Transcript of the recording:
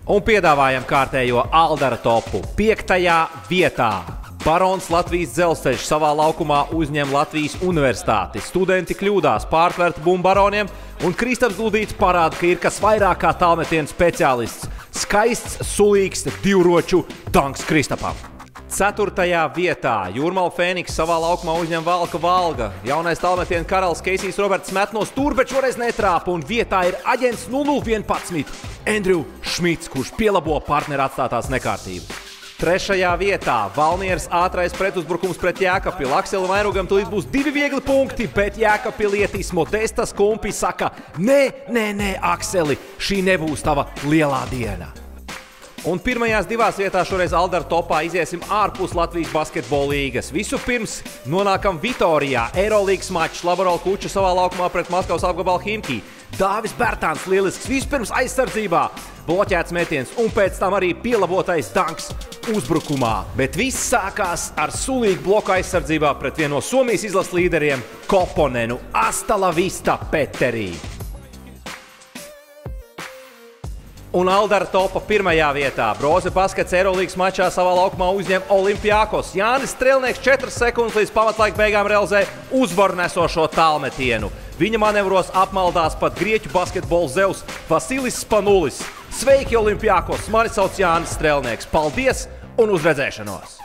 Un piedāvājam kārtējo Aldara topu 5. vietā. Barons Latvijas Dzelzceļš savā laukumā uzņem Latvijas universitāti. Studenti kļūdās pārtverti bumbaroniem, un Kristaps Gludīts parāda, ka ir kas vairāk kā tālmetienu speciālists. Skaists, sulīgs, divroču tanks Kristapam. 4. vietā Jūrmala Fēniks savā laukumā uzņem Valka Valga. Jaunais tālmetienu karalis Keisijs Roberts met no stūra, bet šoreiz netrāpa, un vietā ir aģents 0011 Andrew Šmits, kurš pielabo partneru atstātās nekārtības. 3. vietā Valmieras ātrais pretuzbrukums pret Jēkabpili. Akselim Vairugam tūlīt būs 2 viegli punkti, bet Jēkabpilietis Modestas Kumpi saka: Nē, Akseli, šī nebūs tava lielā diena. Un pirmajās 2 vietās šoreiz Aldara topā iziesim ārpus Latvijas basketbola līgas. Vispirms nonākam Vitorijā. Eirolīgas mačs. Laboral Kuča savā laukumā pret Maskavas apgabalu Himki. Dāvis Bērtāns lielisks vispirms aizsardzībā. Bloķēts metiens un pēc tam arī pielabotais tanks uzbrukumā. Bet viss sākās ar sulīgu bloku aizsardzībā pret vienu no Somijas izlases līderiem Koponenu. Hasta la vista, Peterī! Un Aldara topa 1. vietā. Broze baskets Eirolīgas mačā savā laukumā uzņem Olimpiakos. Jānis Strelnieks 4 sekundes līdz pamatlaika beigām realizē uzvaru nesošo tālmetienu. Viņa manevros apmaldās pat grieķu basketbola zevs Vasilis Spanulis. Sveiki, Olimpiakos! Mani sauc Jānis Strelnieks. Paldies un uz redzēšanos!